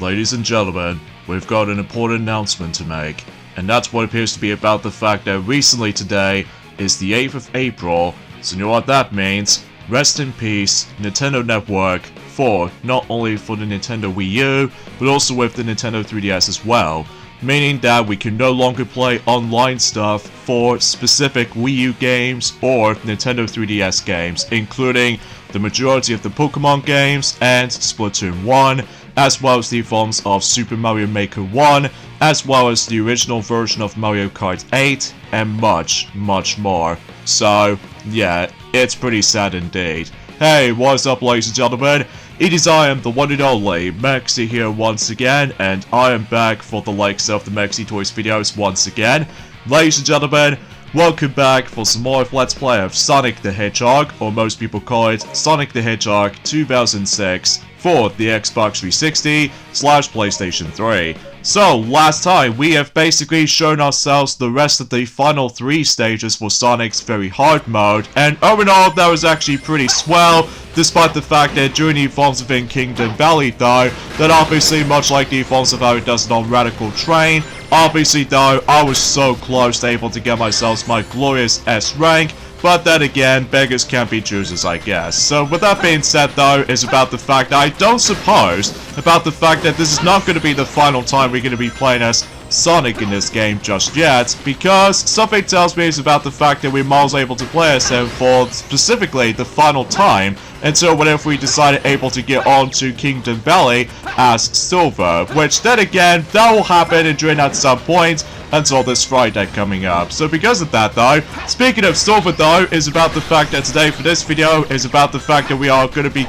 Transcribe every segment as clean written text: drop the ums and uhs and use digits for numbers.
Ladies and gentlemen, we've got an important announcement to make, and that's what appears to be about the fact that recently today is the 8th of April, so you know what that means. Rest in peace, Nintendo Network, for not only for the Nintendo Wii U, but also with the Nintendo 3DS as well. Meaning that we can no longer play online stuff for specific Wii U games or Nintendo 3DS games, including the majority of the Pokemon games and Splatoon 1, as well as the forms of Super Mario Maker 1, as well as the original version of Mario Kart 8, and much, much more. So, yeah, it's pretty sad indeed. Hey, what's up, ladies and gentlemen? It is I am the one and only Maxi here once again, and I am back for the likes of the Maxi Toys videos once again. Ladies and gentlemen, welcome back for some more Let's Play of Sonic the Hedgehog, or most people call it Sonic the Hedgehog 2006 for the Xbox 360/PlayStation 3. So, last time we have basically shown ourselves the rest of the final 3 stages for Sonic's Very Hard mode, and overall that was actually pretty swell, despite the fact that during the forms within Kingdom Valley though, that obviously much like the forms of how it does it on Radical Train, obviously though, I was so close to able to get myself my glorious S rank. But then again, beggars can't be choosers, I guess. So with that being said though, is about the fact that I don't suppose about the fact that this is not going to be the final time we're going to be playing as Sonic in this game just yet, because something tells me it's about the fact that we're most able to play as him for specifically the final time until whenever we decided able to get on to Kingdom Valley as Silver, which then again, that will happen during at some point until this Friday coming up. So because of that though, speaking of Silver though, is about the fact that today for this video is about the fact that we are going to be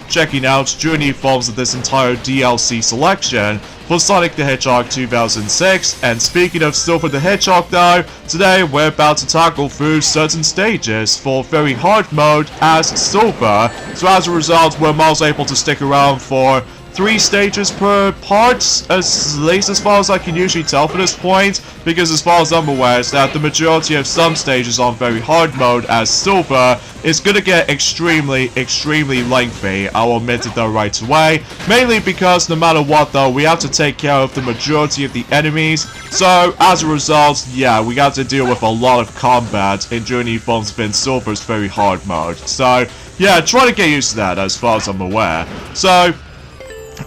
checking out journey forms of this entire DLC selection for Sonic the Hedgehog 2006, and speaking of Silver the Hedgehog though, today we're about to tackle through certain stages for Very Hard mode as Silver, so as a result we're most able to stick around for 3 stages per part, at least as far as I can usually tell for this point, because as far as I'm aware is that the majority of some stages on Very Hard mode as Silver is gonna get extremely lengthy. I'll admit it though right away, mainly because no matter what though, we have to take care of the majority of the enemies, so as a result, yeah, we got to deal with a lot of combat in Journey forms within Silver's Very Hard mode. So yeah, try to get used to that as far as I'm aware.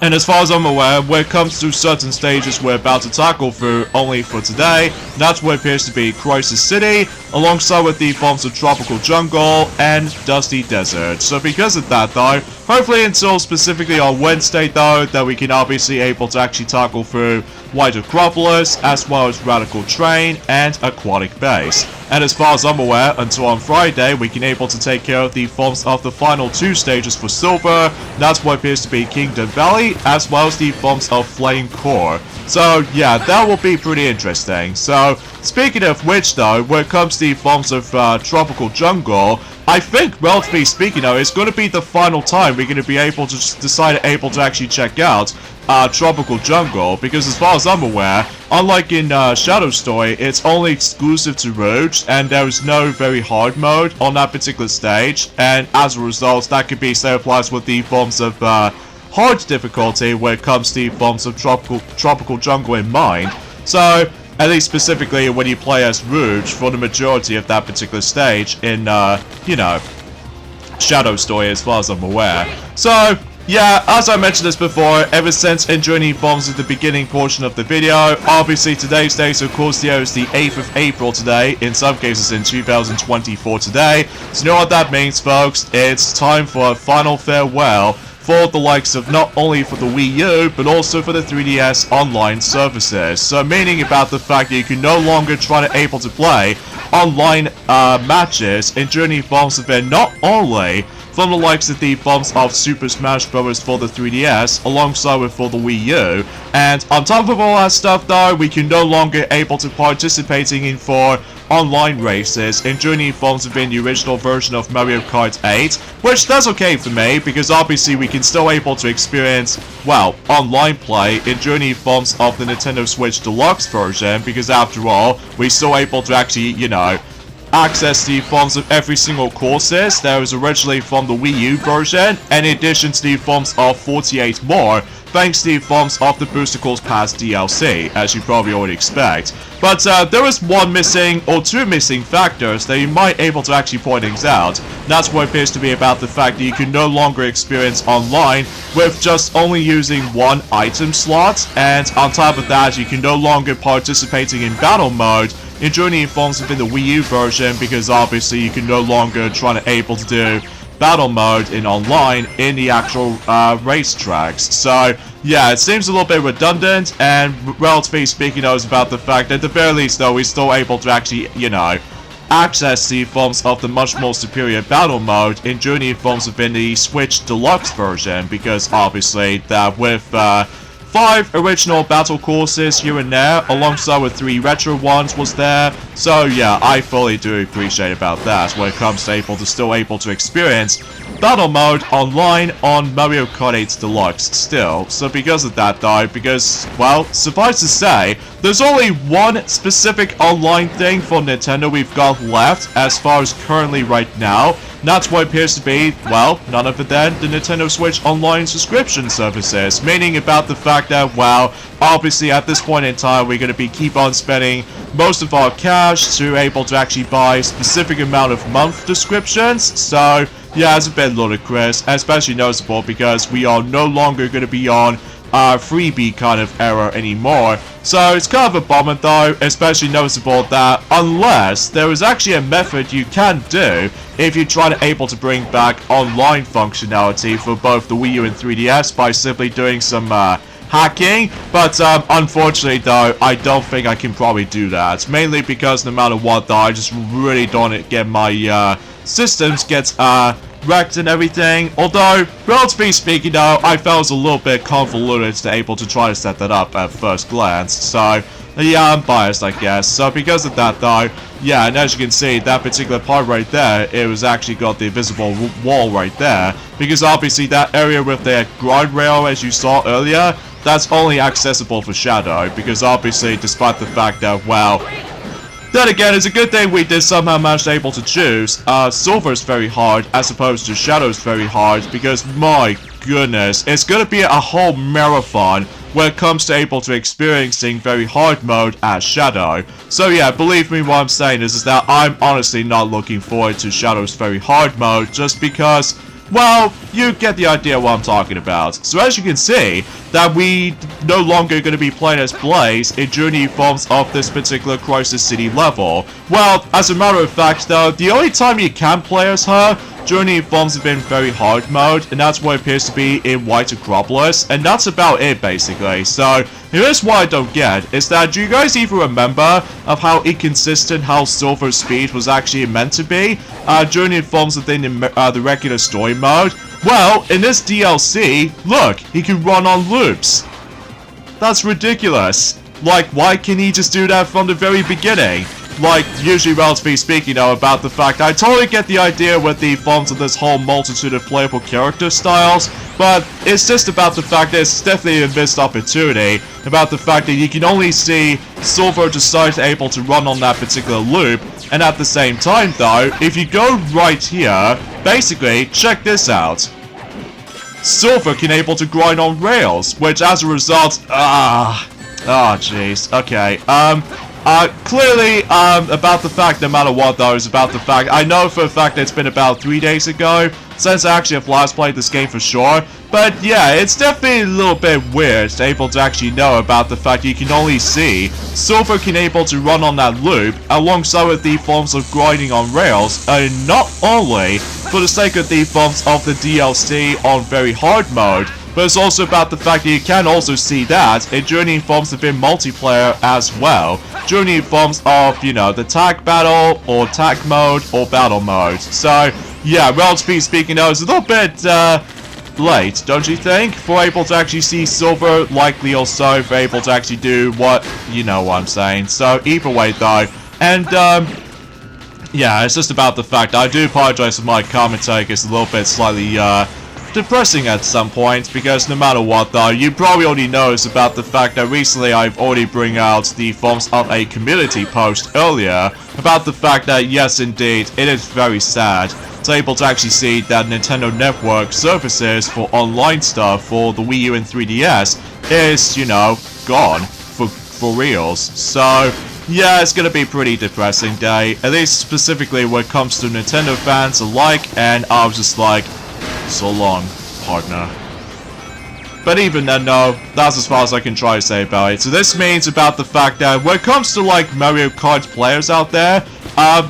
And as far as I'm aware, when it comes to certain stages we're about to tackle through only for today, that's what appears to be Crisis City, alongside with the forms of Tropical Jungle and Dusty Desert. So because of that though, hopefully until specifically on Wednesday though, that we can obviously able to actually tackle through White Acropolis, as well as Radical Train and Aquatic Base. And as far as I'm aware, until on Friday, we can able to take care of the forms of the final 2 stages for Silver. That's what appears to be Kingdom Valley, as well as the forms of Flame Core. So yeah, that will be pretty interesting. So speaking of which though, when it comes to the forms of Tropical Jungle, I think, relatively speaking though, it's going to be the final time we're going to be able to decide able to actually check out Tropical Jungle, because as far as I'm aware, unlike in Shadow Story, it's only exclusive to Rouge, and there is no Very Hard mode on that particular stage, and as a result, that could be say applies with the forms of hard difficulty when it comes to the forms of Tropical Jungle in mind. So at least specifically when you play as Rouge for the majority of that particular stage in, you know, Shadow Story as far as I'm aware. So, yeah, as I mentioned this before, ever since entering forms at the beginning portion of the video, obviously today's date, of course, is the 8th of April today, in some cases in 2024 today. So you know what that means, folks? It's time for a final farewell for the likes of not only for the Wii U, but also for the 3DS online services. So meaning about the fact that you can no longer try to able to play online matches in Journey forms within not only from the likes of the forms of Super Smash Bros. For the 3DS, alongside with for the Wii U, and on top of all that stuff though, we can no longer able to participating in for online races in Journey forms within the original version of Mario Kart 8, which that's okay for me, because obviously we can still able to experience, well, online play in Journey forms of the Nintendo Switch Deluxe version, because after all, we're still able to actually, you know, access the forms of every single courses that was originally from the Wii U version, and in addition to the forms of 48 more, thanks to the forms of the Booster Course Pass DLC, as you probably already expect. But there is one missing, or two missing factors that you might able to actually point things out. That's what appears to be about the fact that you can no longer experience online with just only using one item slot, and on top of that, you can no longer participating in battle mode in Journey forms within the Wii U version, because obviously you can no longer try to able to do battle mode in online in the actual race tracks. So yeah, it seems a little bit redundant, and relatively speaking, though, it's about the fact that at the very least, though, we're still able to actually, you know, access the forms of the much more superior battle mode in Journey forms within the Switch Deluxe version, because obviously that with 5 original battle courses here and there, alongside with 3 retro ones was there. So yeah, I fully do appreciate about that when it comes to still able to experience battle mode online on Mario Kart 8 Deluxe still. So because of that though, because, well, suffice to say, there's only one specific online thing for Nintendo we've got left as far as currently right now. And that's what appears to be, well, none other than the Nintendo Switch Online subscription services. Meaning about the fact that, well, obviously at this point in time, we're going to keep on spending most of our cash to able to actually buy a specific amount of month subscriptions. So yeah, it's a bit ludicrous, especially noticeable because we are no longer going to be on freebie kind of era anymore. So it's kind of a bummer though, especially noticeable that unless there is actually a method you can do if you try to able to bring back online functionality for both the Wii U and 3DS by simply doing some hacking, but unfortunately though, I don't think I can probably do that, mainly because no matter what though, I just really don't get my systems gets wrecked and everything. Although, relatively speaking though, I felt it was a little bit convoluted to able to try to set that up at first glance. So yeah, I'm biased, I guess. So because of that though, yeah, and as you can see, that particular part right there, it was actually got the visible wall right there, because obviously that area with the guard rail, as you saw earlier, that's only accessible for Shadow, because obviously, despite the fact that, well, then again, it's a good thing we did somehow manage to able to choose Silver's very hard as opposed to Shadow's very hard, because my goodness, it's gonna be a whole marathon when it comes to able to experiencing very hard mode as Shadow. So yeah, believe me, what I'm saying is that I'm honestly not looking forward to Shadow's very hard mode, just because, well, you get the idea what I'm talking about. So as you can see, that we no longer going to be playing as Blaze in Journey forms of this particular Crisis City level. Well, as a matter of fact though, the only time you can play as her, Journey forms have been very hard mode, and that's what it appears to be in White Acropolis, and that's about it basically. So here's what I don't get, is that do you guys even remember of how inconsistent how Silver's speed was actually meant to be during the forms within the regular story mode? Well, in this DLC, look, he can run on loops. That's ridiculous. Like, why can't he just do that from the very beginning? Like, usually relatively speaking though, about the fact I totally get the idea with the forms of this whole multitude of playable character styles, but it's just about the fact that it's definitely a missed opportunity, about the fact that you can only see Silver decide to able to run on that particular loop, and at the same time though, if you go right here, basically, check this out. Silver can able to grind on rails, which as a result, jeez, okay, clearly, about the fact, no matter what though, is about the fact, I know for a fact that it's been about 3 days ago since I actually have last played this game for sure, but yeah, it's definitely a little bit weird to able to actually know about the fact you can only see Silver can able to run on that loop alongside with the forms of grinding on rails, and not only for the sake of the forms of the DLC on very hard mode, but it's also about the fact that you can also see that in Journey forms within multiplayer as well. Journey forms of, you know, the tag battle, or tag mode, or battle mode. So, yeah, relatively speaking though, it's a little bit, late, don't you think? For able to actually see Silver, likely also for able to actually do what, you know what I'm saying. So, either way though, and, yeah, it's just about the fact, I do apologize if my comment take is a little bit slightly, depressing at some point, because no matter what though, you probably already knows about the fact that recently I've already bring out the forms of a community post earlier about the fact that yes indeed, it is very sad to able to actually see that Nintendo Network services for online stuff for the Wii U and 3DS is, you know, gone for reals. So yeah, it's gonna be a pretty depressing day, at least specifically when it comes to Nintendo fans alike, and I was just like, so long, partner. But even then, no, that's as far as I can try to say about it. So this means about the fact that when it comes to like Mario Kart players out there,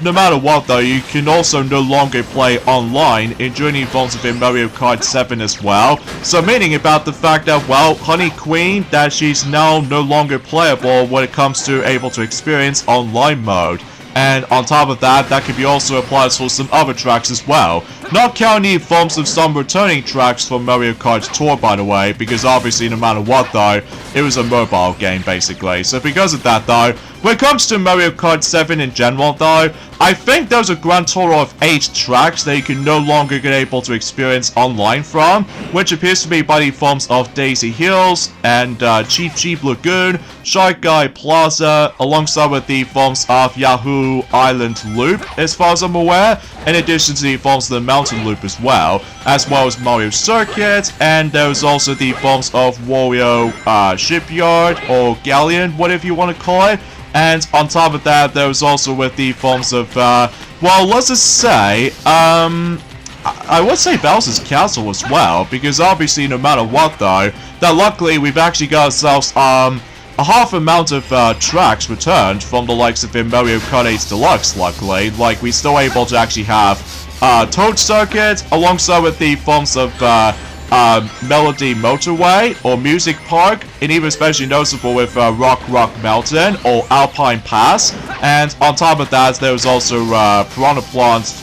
no matter what though, you can also no longer play online in Journey Evolves within Mario Kart 7 as well. So meaning about the fact that, well, Honey Queen, that she's now no longer playable when it comes to able to experience online mode. And on top of that, that could be also applied for some other tracks as well. Not counting the forms of some returning tracks from Mario Kart Tour, by the way, because obviously no matter what though, it was a mobile game basically. So because of that though, when it comes to Mario Kart 7 in general though, I think there's a grand total of 8 tracks that you can no longer get able to experience online from, which appears to be by the forms of Daisy Hills and Cheep Cheep Lagoon, Shy Guy Plaza, alongside with the forms of Yahoo Island Loop, as far as I'm aware, in addition to the forms of the Mountain Loop as well as Mario Circuit, and there's also the forms of Wario Shipyard, or Galleon, whatever you want to call it. And on top of that, there was also with the forms of, well, let's just say, I would say Bowser's Castle as well, because obviously no matter what though, that luckily we've actually got ourselves, a half amount of tracks returned from the likes of Mario Kart 8 Deluxe, luckily. Like, we're still able to actually have Toad Circuit, alongside with the forms of Melody Motorway or Music Park, and even especially noticeable with Rock Mountain or Alpine Pass. And on top of that, there was also Piranha Plant's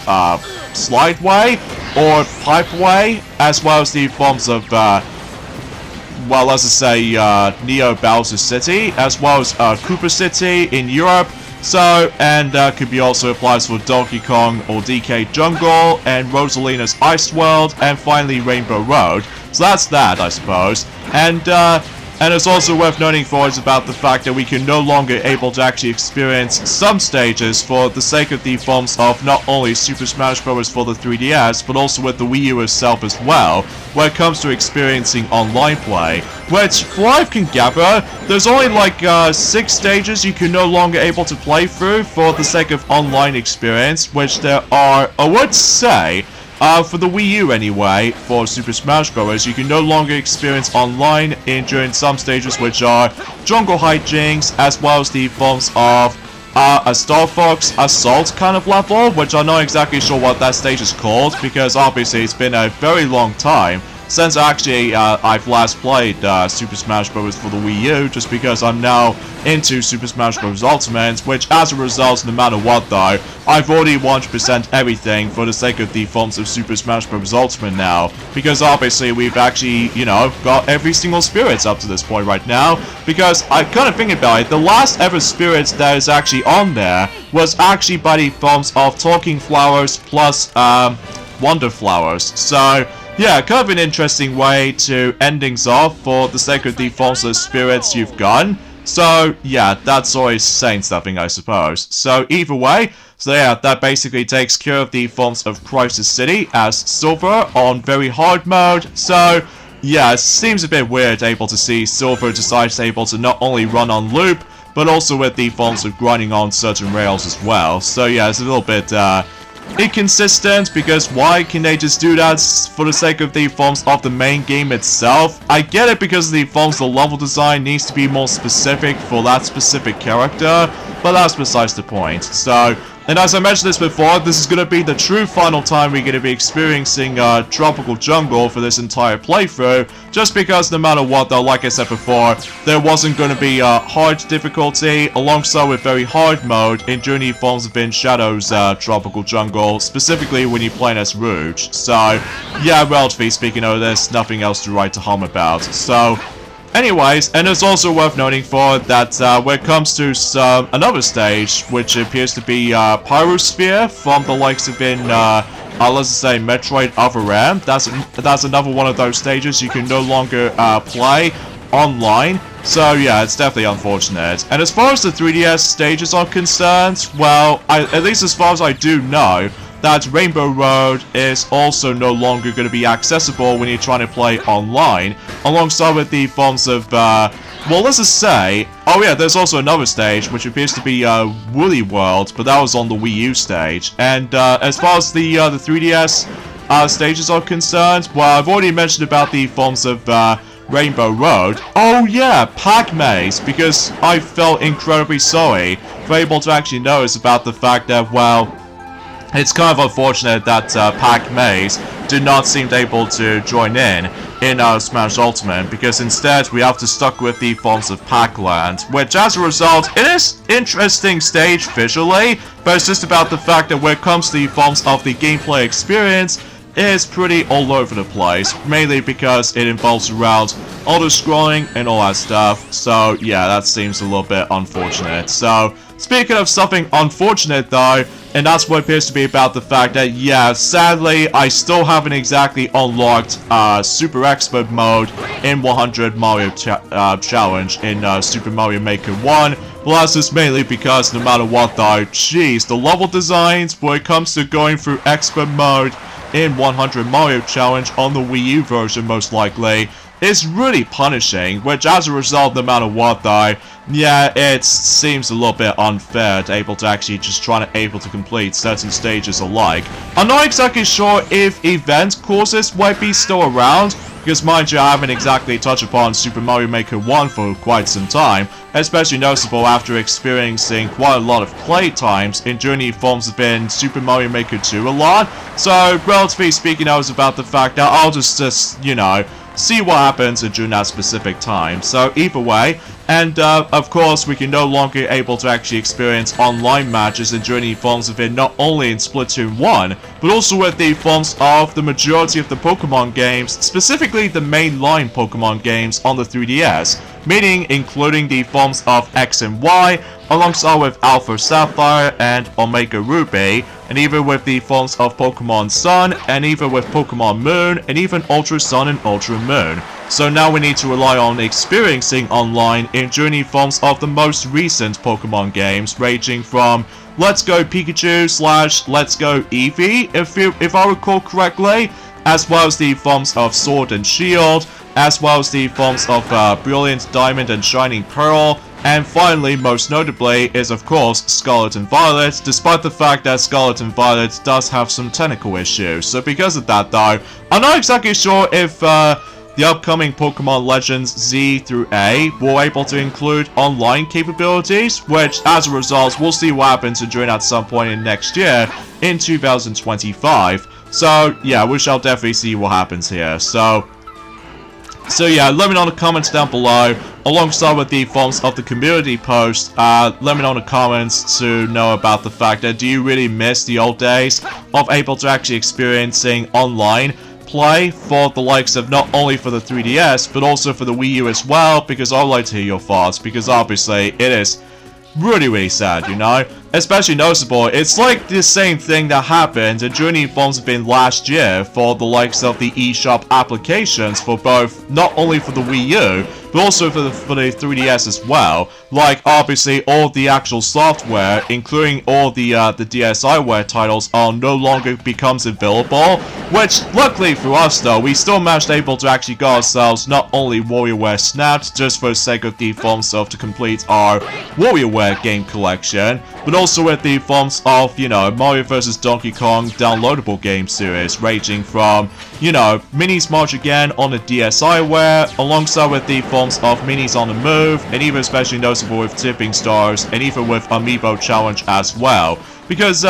Slideway or Pipeway, as well as the forms of well, let's just say Neo Bowser City, as well as Koopa City in Europe. So, and could be also applies for Donkey Kong or DK Jungle, and Rosalina's Ice World, and finally Rainbow Road. So that's that, I suppose. And it's also worth noting for us about the fact that we can no longer able to actually experience some stages for the sake of the forms of not only Super Smash Bros. For the 3DS, but also with the Wii U itself as well, when it comes to experiencing online play. Which, for what I can gather, there's only like 6 stages you can no longer able to play through for the sake of online experience, which there are, I would say, for the Wii U anyway, for Super Smash Bros., you can no longer experience online during some stages, which are Jungle Hijinks, as well as the forms of a Star Fox Assault kind of level, which I'm not exactly sure what that stage is called, because obviously it's been a very long time since actually I've last played Super Smash Bros. For the Wii U, just because I'm now into Super Smash Bros. Ultimate, which as a result, no matter what though, I've already 100% everything for the sake of the forms of Super Smash Bros. Ultimate now, because obviously we've actually, you know, got every single Spirits up to this point right now, because I kind of think about it, the last ever Spirits that is actually on there was actually by the forms of Talking Flowers plus Wonder Flowers. So yeah, kind of an interesting way to end things off for the sake of the forms of Spirits you've gotten. So yeah, that's always saying something, I suppose. So either way, so yeah, that basically takes care of the forms of Crisis City as Silver on very hard mode. So yeah, it seems a bit weird able to see Silver decides able to not only run on loop, but also with the forms of grinding on certain rails as well. So yeah, it's a little bit inconsistent, because why can they just do that for the sake of the forms of the main game itself? I get it, because the forms of the level design needs to be more specific for that specific character, but that's besides the point. So, and as I mentioned this before, this is going to be the true final time we're going to be experiencing Tropical Jungle for this entire playthrough, just because no matter what though, like I said before, there wasn't going to be hard difficulty alongside with very hard mode in Journey Forms Within Shadows Tropical Jungle, specifically when you're playing as Rouge. So yeah, relatively speaking of this, nothing else to write to home about. So anyways, and it's also worth noting for that when it comes to another stage, which appears to be Pyrosphere from the likes of let's say, Metroid Other M. That's another one of those stages you can no longer play online. So yeah, it's definitely unfortunate. And as far as the 3DS stages are concerned, well, at least as far as I do know, that Rainbow Road is also no longer going to be accessible when you're trying to play online, alongside with the forms of, well, let's just say, oh yeah, there's also another stage, which appears to be, Woolly World, but that was on the Wii U stage. And, as far as the 3DS, stages are concerned, well, I've already mentioned about the forms of, Rainbow Road. Oh yeah, Pac Maze, because I felt incredibly sorry for able to actually notice about the fact that, well, it's kind of unfortunate that Pac Maze did not seem able to join in Smash Ultimate, because instead we have to stuck with the forms of Pac-Land, which as a result, it is interesting stage visually, but it's just about the fact that when it comes to the forms of the gameplay experience, it's pretty all over the place, mainly because it involves around auto-scrolling and all that stuff. So yeah, that seems a little bit unfortunate. So speaking of something unfortunate though, and that's what appears to be about the fact that, yeah, sadly, I still haven't exactly unlocked Super Expert mode in 100 Mario Challenge in Super Mario Maker 1. Well, that's just mainly because no matter what though, geez, the level designs when it comes to going through Expert mode in 100 Mario Challenge on the Wii U version most likely is really punishing, which as a result, no matter what though, yeah, it seems a little bit unfair to able to actually just try to complete certain stages alike. I'm not exactly sure if event courses might be still around, because mind you, I haven't exactly touched upon Super Mario Maker 1 for quite some time, especially noticeable after experiencing quite a lot of play times in Journey forms of in Super Mario Maker 2 a lot. So, relatively speaking, I was about the fact that I'll just you know, see what happens during that specific time. So either way, and of course we can no longer able to actually experience online matches in Journey forms of it not only in Splatoon 1, but also with the forms of the majority of the Pokemon games, specifically the mainline Pokemon games on the 3DS, meaning including the forms of X and Y, alongside with Alpha Sapphire and Omega Ruby, and even with the forms of Pokemon Sun, and even with Pokemon Moon, and even Ultra Sun and Ultra Moon. So now we need to rely on experiencing online in Journey forms of the most recent Pokemon games, ranging from Let's Go Pikachu / Let's Go Eevee, if I recall correctly, as well as the forms of Sword and Shield, as well as the forms of Brilliant Diamond and Shining Pearl, and finally, most notably, is of course Scarlet and Violet, despite the fact that Scarlet and Violet does have some technical issues. So because of that though, I'm not exactly sure if the upcoming Pokemon Legends Z through A will able to include online capabilities, which as a result, we'll see what happens during at some point in next year, in 2025. So yeah, we shall definitely see what happens here. So yeah, let me know in the comments down below, alongside with the forms of the community post, let me know in the comments to know about the fact that do you really miss the old days of able to actually experiencing online play for the likes of not only for the 3DS, but also for the Wii U as well, because I'd like to hear your thoughts, because obviously it is really sad, you know? Especially noticeable, it's like the same thing that happened in Journey forms of in last year for the likes of the eShop applications for both, not only for the Wii U, but also for the 3DS as well. Like, obviously, all the actual software, including all the DSiWare titles, are no longer becomes available, which, luckily for us though, we still managed able to actually get ourselves not only WarioWare Snapped, just for the sake of the forms of to complete our WarioWare game collection, but also with the forms of, you know, Mario vs. Donkey Kong downloadable game series, ranging from, you know, Minis March Again on the DSiWare, alongside with the forms of Minis on the Move, and even especially noticeable with Tipping Stars, and even with Amiibo Challenge as well. Because,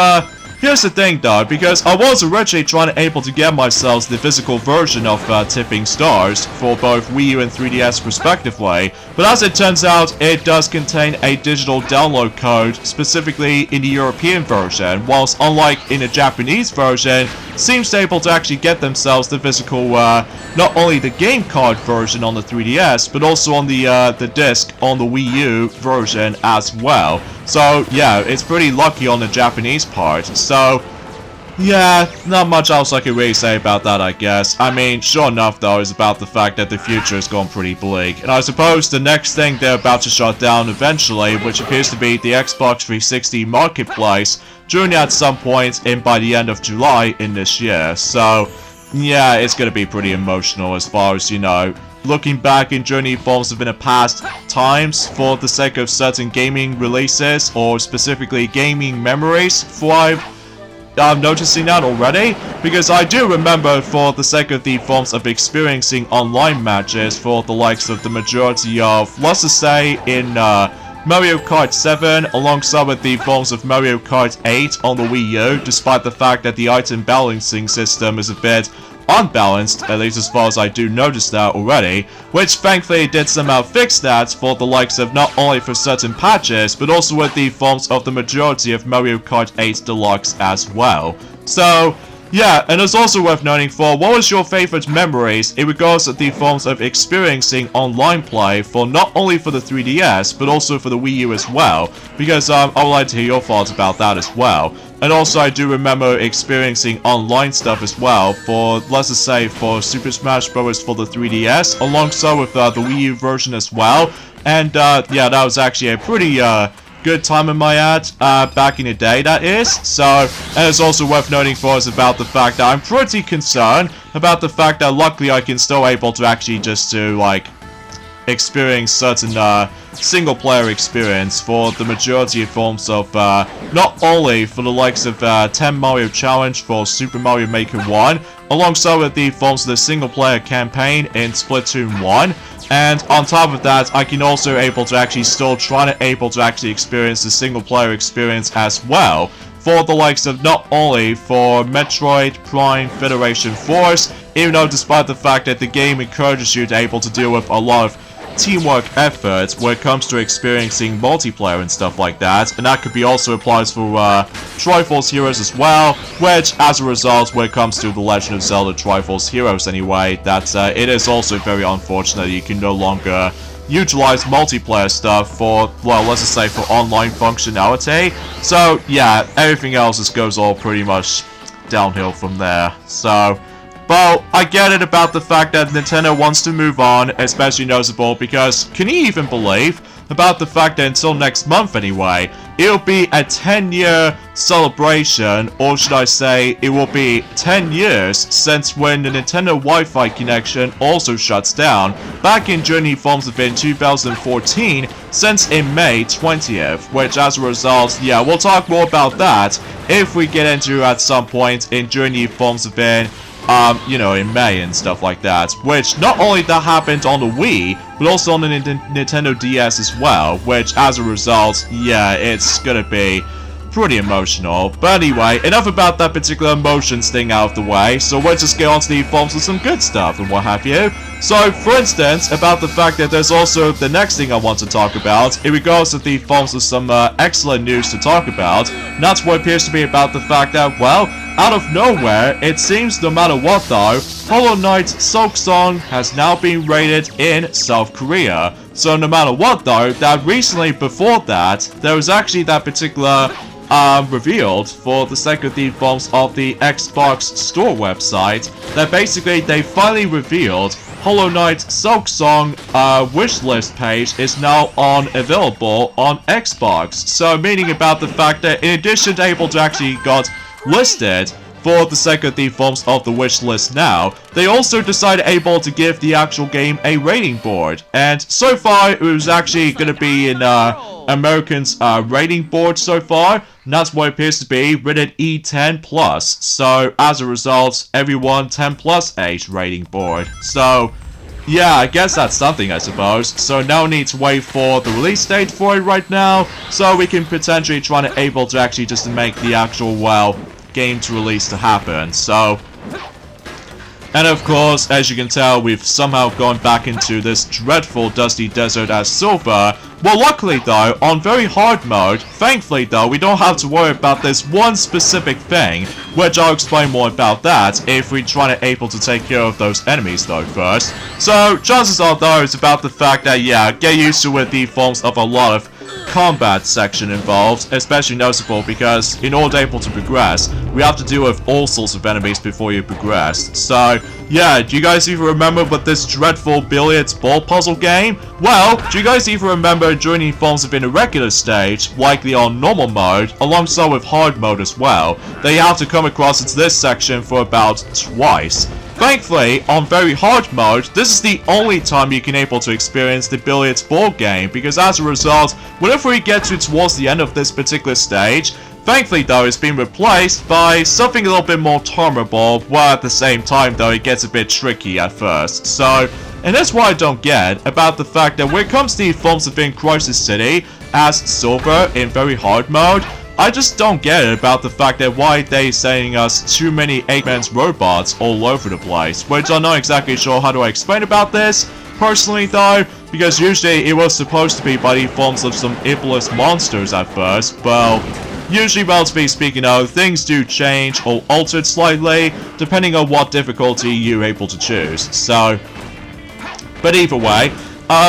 here's the thing though, because I was originally trying to able to get myself the physical version of Tipping Stars for both Wii U and 3DS respectively, but as it turns out, it does contain a digital download code, specifically in the European version, whilst unlike in the Japanese version, seems able to actually get themselves the physical, not only the game card version on the 3DS, but also on the disc on the Wii U version as well. So yeah, it's pretty lucky on the Japanese part. So Yeah, not much else I can really say about that, I guess. I mean, sure enough, though, is about the fact that the future has gone pretty bleak. And I suppose the next thing they're about to shut down eventually, which appears to be the Xbox 360 Marketplace, during at some point by the end of July in this year. So, yeah, it's gonna be pretty emotional as far as, you know, looking back in journey forms of in the past times for the sake of certain gaming releases, or specifically gaming memories, for I'm noticing that already, because I do remember, for the sake of the forms of experiencing online matches for the likes of the majority of, let's just say, in Mario Kart 7, alongside with the forms of Mario Kart 8 on the Wii U, despite the fact that the item balancing system is a bit unbalanced, at least as far as I do notice that already, which thankfully did somehow fix that for the likes of not only for certain patches, but also with the forms of the majority of Mario Kart 8 Deluxe as well. So, yeah, and it's also worth noting for what was your favorite memories in regards to the forms of experiencing online play for not only for the 3DS, but also for the Wii U as well, because I would like to hear your thoughts about that as well. And also, I do remember experiencing online stuff as well for, let's just say, for Super Smash Bros. For the 3DS, alongside with the Wii U version as well. And, yeah, that was actually a pretty, good time in my ad, back in the day, that is. So, and it's also worth noting for us about the fact that I'm pretty concerned about the fact that luckily I can still able to actually just to, like, experience certain single player experience for the majority of forms of not only for the likes of 10 Mario Challenge for Super Mario Maker 1, alongside with the forms of the single player campaign in Splatoon 1, and on top of that I can also able to actually still try to able to actually experience the single player experience as well for the likes of not only for Metroid Prime Federation Force, even though despite the fact that the game encourages you to able to deal with a lot of teamwork efforts when it comes to experiencing multiplayer and stuff like that, and that could be also applies for Triforce Heroes as well, which as a result when it comes to the Legend of Zelda Triforce Heroes anyway, that it is also very unfortunate that you can no longer utilize multiplayer stuff for, well, let's just say for online functionality. So yeah, everything else just goes all pretty much downhill from there. So, well, I get it about the fact that Nintendo wants to move on, especially noticeable because, can you even believe about the fact that until next month anyway, it'll be a 10-year celebration, or should I say, it will be 10 years since when the Nintendo Wi-Fi connection also shuts down, back in Journey forms of in 2014, since in May 20th, which as a result, yeah, we'll talk more about that if we get into at some point in Journey forms of in you know, in May and stuff like that, which not only that happened on the Wii, but also on the Nintendo DS as well, which as a result, yeah, it's gonna be pretty emotional. But anyway, enough about that particular emotions thing out of the way, so let's just get on to the forms of some good stuff and what have you. So, for instance, about the fact that there's also the next thing I want to talk about, in regards to the forms of some excellent news to talk about, and that's what appears to be about the fact that, well, out of nowhere, it seems no matter what though, Hollow Knight Silksong has now been rated in South Korea. So no matter what though, that recently before that, there was actually that particular revealed for the sake of the forms of the Xbox store website, that basically they finally revealed Hollow Knight Silksong wishlist page is now available on Xbox. So meaning about the fact that in addition to able to actually got listed for the sake of the forms of the wish list now, they also decided able to give the actual game a rating board, and so far it was actually going to be in Americans rating board so far, and that's what it appears to be, rated E10+, so as a result everyone 10+ age rating board. So yeah, I guess that's something, I suppose. So now we need to wait for the release date for it right now, so we can potentially try to able to actually just make the actual, well, game to release to happen. So, and of course, as you can tell, we've somehow gone back into this dreadful dusty desert as Silver. Well, luckily though, on very hard mode, thankfully though, we don't have to worry about this one specific thing, which I'll explain more about that if we try to able to take care of those enemies though first. So, chances are though, it's about the fact that, yeah, get used to with the forms of a lot of combat section involved, especially noticeable because in order able to progress, we have to deal with all sorts of enemies before you progress. So, yeah, do you guys even remember with this dreadful billiards ball puzzle game? Well, do you guys even remember joining forms within a regular stage, likely on normal mode, alongside with hard mode as well, that you have to come across into this section for about twice? Thankfully, on very hard mode, this is the only time you can able to experience the billiards ball game, because as a result, whenever we get towards the end of this particular stage, thankfully though, it's been replaced by something a little bit more tolerable, while at the same time though, it gets a bit tricky at first. So, and that's what I don't get about the fact that when it comes to the forms within Crisis City as silver in very hard mode, I just don't get it about the fact that why they sending us too many Eggman's robots all over the place, which I'm not exactly sure how to explain about this, personally though, because usually it was supposed to be by the forms of some iblis monsters at first, well, usually relatively speaking though, things do change or alter slightly, depending on what difficulty you're able to choose, so, but either way,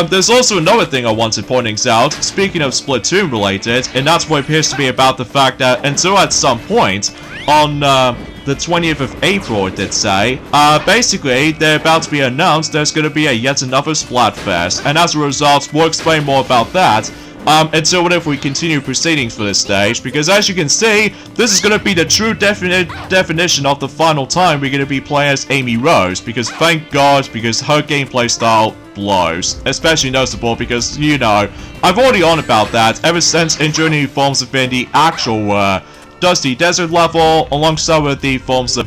there's also another thing I wanted pointing out, speaking of Splatoon related, and that's what appears to be about the fact that until at some point, on the 20th of April it did say, basically they're about to be announced there's going to be yet another Splatfest, and as a result, we'll explain more about that. Until if we continue proceedings for this stage, because as you can see, this is going to be the true definition of the final time we're going to be playing as Amy Rose, because thank God, because her gameplay style blows, especially noticeable because, you know, I've already on about that ever since enjoying the forms within the actual, Dusty Desert level, alongside with the forms of,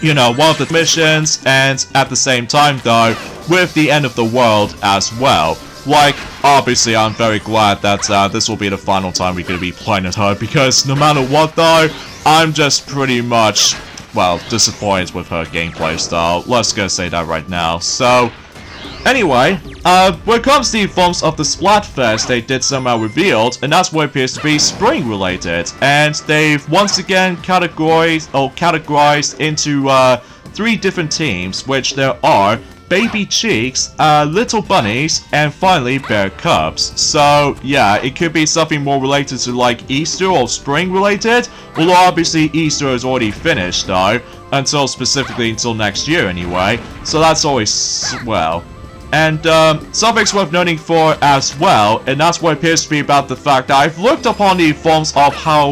you know, one of the missions, and at the same time though, with the end of the world as well. Like, obviously, I'm very glad that this will be the final time we're going to be playing at her, because no matter what, though, I'm just pretty much, well, disappointed with her gameplay style. Let's go say that right now. So, anyway, when it comes to the forms of the Splatfest, they did somehow revealed, and that's what appears to be spring-related. And they've once again categorized into 3 different teams, which there are baby cheeks, little bunnies, and finally bear cubs. So yeah, it could be something more related to like Easter or spring related, although obviously Easter is already finished though, specifically until next year anyway, so that's always, well. And something's worth noting for as well, and that's what appears to be about the fact that I've looked upon the forms of how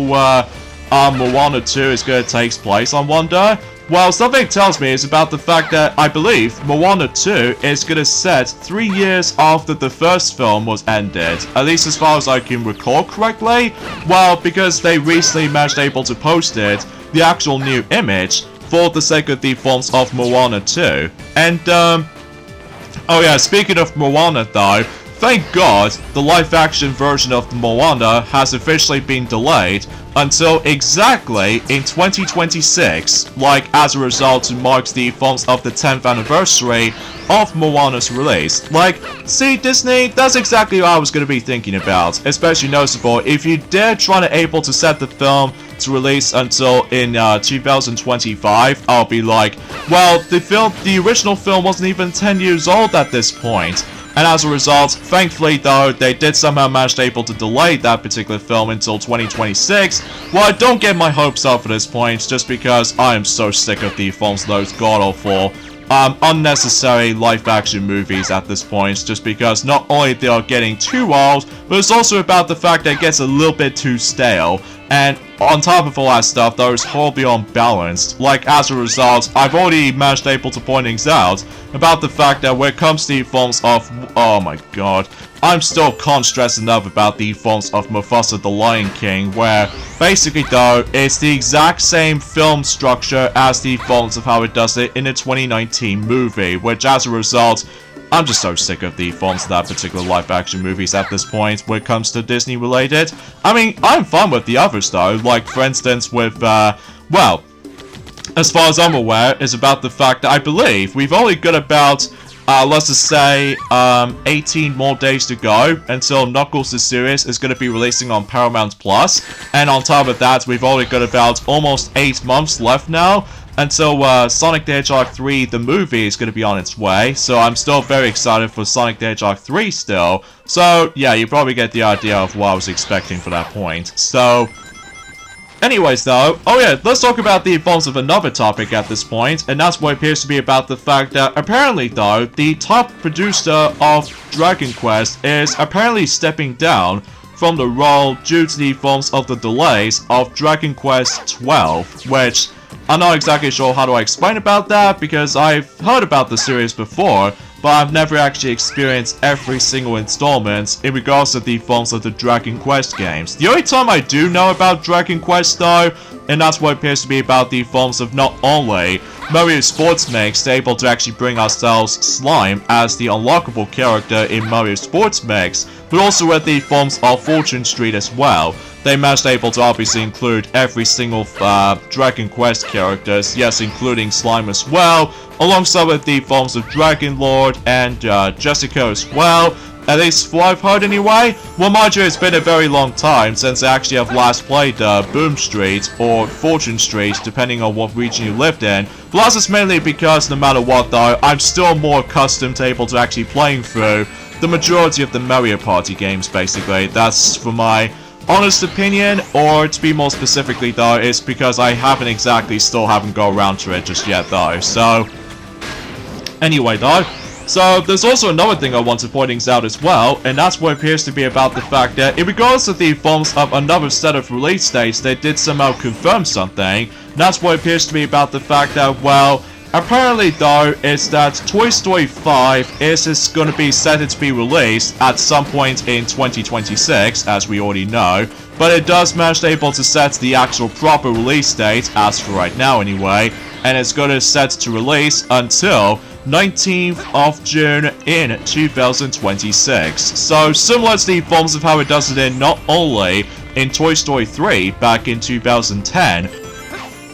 Moana 2 is going to take place, I wonder. Well, something tells me is about the fact that I believe Moana 2 is going to set 3 years after the first film was ended, at least as far as I can recall correctly. Well, because they recently managed able to post it, the actual new image, for the sake of the forms of Moana 2. And, oh yeah, speaking of Moana though, thank God the live-action version of Moana has officially been delayed until exactly in 2026, like as a result to mark the forms of the 10th anniversary of Moana's release. Like, see Disney, that's exactly what I was going to be thinking about, especially noticeable if you dare try to able to set the film to release until in 2025, I'll be like, well, the original film wasn't even 10 years old at this point. And as a result, thankfully though, they did somehow manage to able to delay that particular film until 2026. Well, I don't get my hopes up at this point, just because I am so sick of the films, those god-awful, unnecessary live-action movies at this point, just because not only they are getting too old, but it's also about the fact that it gets a little bit too stale. And on top of all that stuff, though, it's horribly unbalanced. Like, as a result, I've already managed able to point things out about the fact that when it comes to the forms of, oh my god, I'm still can't stress enough about the forms of Mufasa the Lion King, where basically though, it's the exact same film structure as the forms of how it does it in the 2019 movie, which as a result, I'm just so sick of the forms of that particular live-action movies at this point when it comes to Disney related. I mean, I'm fine with the others though, like for instance with, well, as far as I'm aware, is about the fact that I believe we've only got about, let's just say, 18 more days to go until Knuckles the series is going to be releasing on Paramount+. And on top of that, we've only got about almost 8 months left now until Sonic the Hedgehog 3, the movie, is going to be on its way. So I'm still very excited for Sonic the Hedgehog 3 still. So yeah, you probably get the idea of what I was expecting for that point. So anyways though, oh yeah, let's talk about the forms of another topic at this point, and that's what appears to be about the fact that apparently though, the top producer of Dragon Quest is apparently stepping down from the role due to the forms of the delays of Dragon Quest 12, which I'm not exactly sure how to explain about that because I've heard about the series before, but I've never actually experienced every single installment in regards to the forms of the Dragon Quest games. The only time I do know about Dragon Quest though, and that's what appears to be about the forms of not only Mario Sports Mix, they're able to actually bring ourselves Slime as the unlockable character in Mario Sports Mix, but also with the forms of Fortune Street as well. They managed able to obviously include every single Dragon Quest characters, yes, including Slime as well, alongside with the forms of Dragon Lord and Jessica as well. At least what I've heard anyway. Well, mind you, it's been a very long time since I actually have last played Boom Street or Fortune Street, depending on what region you lived in. But that's just mainly because no matter what though, I'm still more accustomed to able to actually playing through the majority of the Mario Party games basically. That's for my honest opinion, or to be more specifically though, it's because I still haven't got around to it just yet though. So anyway though, so there's also another thing I want to point out as well, and that's what appears to be about the fact that in regards to the forms of another set of release dates, they did somehow confirm something. That's what appears to be about the fact that, well, apparently though, it's that Toy Story 5 is going to be set to be released at some point in 2026, as we already know, but it does manage able to set the actual proper release date, as for right now anyway, and it's going to set to release until 19th of June in 2026. So similar to the forms of how it does it in not only in Toy Story 3 back in 2010,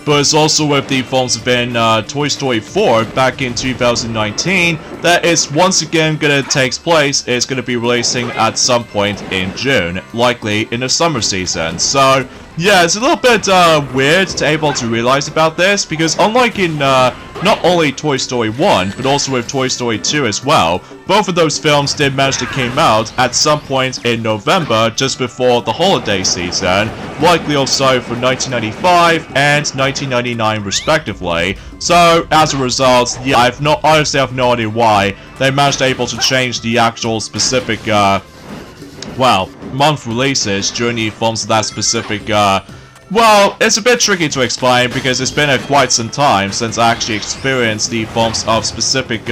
but it's also with the forms of in Toy Story 4 back in 2019 that is once again gonna take place. It's gonna be releasing at some point in June, likely in the summer season. So yeah, it's a little bit weird to able to realize about this, because unlike in not only Toy Story 1, but also with Toy Story 2 as well, both of those films did manage to came out at some point in November, just before the holiday season, likely also for 1995 and 1999 respectively. So as a result, yeah, honestly have no idea why they managed able to change the actual specific well, month releases during the forms of that specific, well, it's a bit tricky to explain because it's been quite some time since I actually experienced the forms of specific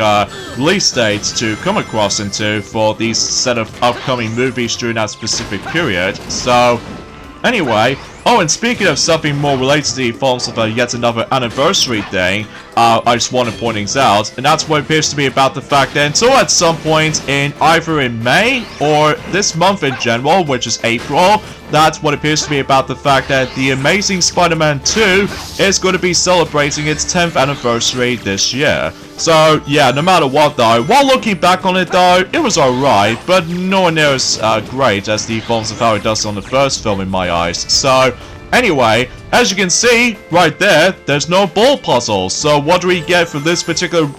release dates to come across into for these set of upcoming movies during that specific period. So, anyway, oh, and speaking of something more related to the forms of yet another anniversary thing, I just want to point things out, and that's what appears to be about the fact that until at some point in either in May or this month in general, which is April, that's what appears to be about the fact that The Amazing Spider-Man 2 is going to be celebrating its 10th anniversary this year. So, yeah, no matter what though, while looking back on it though, it was alright, but nowhere near as great as the forms of how it does on the first film in my eyes. So, anyway, as you can see, right there, there's no ball puzzle. So what do we get for this particular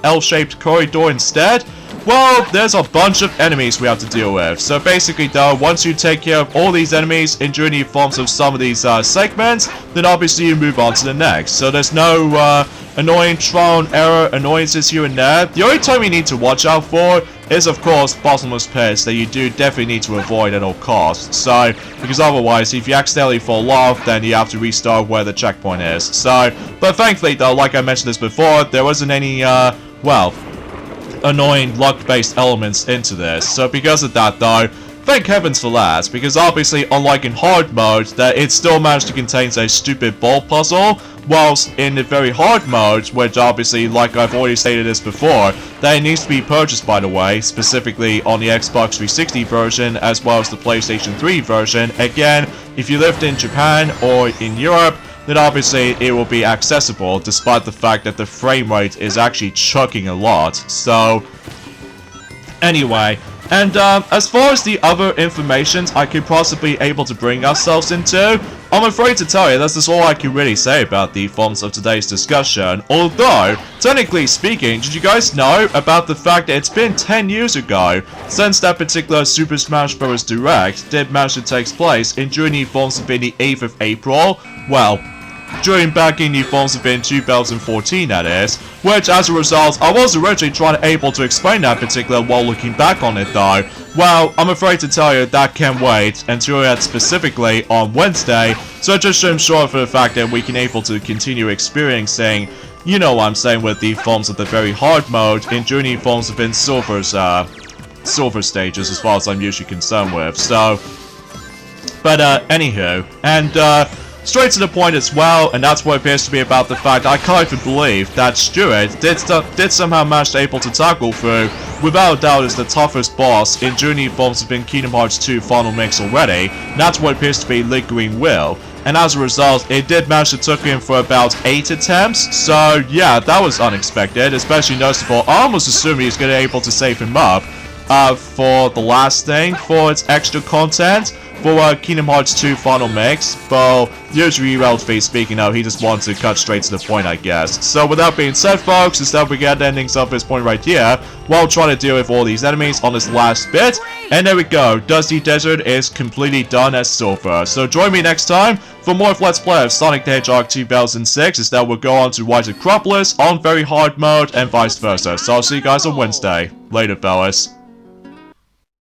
L-shaped corridor instead? Well, there's a bunch of enemies we have to deal with. So basically though, once you take care of all these enemies in during the forms of some of these segments, then obviously you move on to the next. So there's no annoying trial and error annoyances here and there. The only time you need to watch out for is of course bottomless pits that you do definitely need to avoid at all costs. So, because otherwise if you accidentally fall off, then you have to restart where the checkpoint is. So, but thankfully though, like I mentioned this before, there wasn't any, well, annoying luck-based elements into this. So because of that though, thank heavens for that, because obviously unlike in hard mode, that it still managed to contain a stupid ball puzzle, whilst in the very hard mode, which obviously, like I've already stated this before, that it needs to be purchased by the way, specifically on the Xbox 360 version as well as the PlayStation 3 version. Again, if you lived in Japan or in Europe, then obviously it will be accessible, despite the fact that the frame rate is actually chucking a lot. So, anyway, And as far as the other information I could possibly able to bring ourselves into, I'm afraid to tell you this is all I can really say about the forms of today's discussion. Although, technically speaking, did you guys know about the fact that it's been 10 years ago since that particular Super Smash Bros. Direct did manage to take place in during the forms of the 8th of April? Well, during back in the forms of in 2014, that is, which as a result, I was originally trying to able to explain that particular while looking back on it though. Well, I'm afraid to tell you that can wait until that specifically on Wednesday, so just so I'm sure for the fact that we can able to continue experiencing, you know what I'm saying, with the forms of the very hard mode in during the forms of in Silver stages as far as I'm usually concerned with, so. But anywho, and straight to the point as well, and that's what appears to be about the fact I can't even believe that Stuart did somehow manage to able to tackle through, without a doubt, is the toughest boss in Journey forms of in Kingdom Hearts 2 Final Mix already. And that's what appears to be Lingering Will. And as a result, it did manage to took him for about 8 attempts, so yeah, that was unexpected, especially noticeable. I almost assumed he was going to be able to save him up for the last thing, for its extra content. For Kingdom Hearts 2 Final Mix, but usually, relatively speaking, no, he just wants to cut straight to the point, I guess. So, with that being said, folks, instead we get endings of this point right here, while trying to deal with all these enemies on this last bit. And there we go, Dusty Desert is completely done as Silver. So, join me next time for more of Let's Play of Sonic the Hedgehog 2006, as that will go on to White Acropolis on very hard mode and vice versa. So, I'll see you guys on Wednesday. Later, fellas.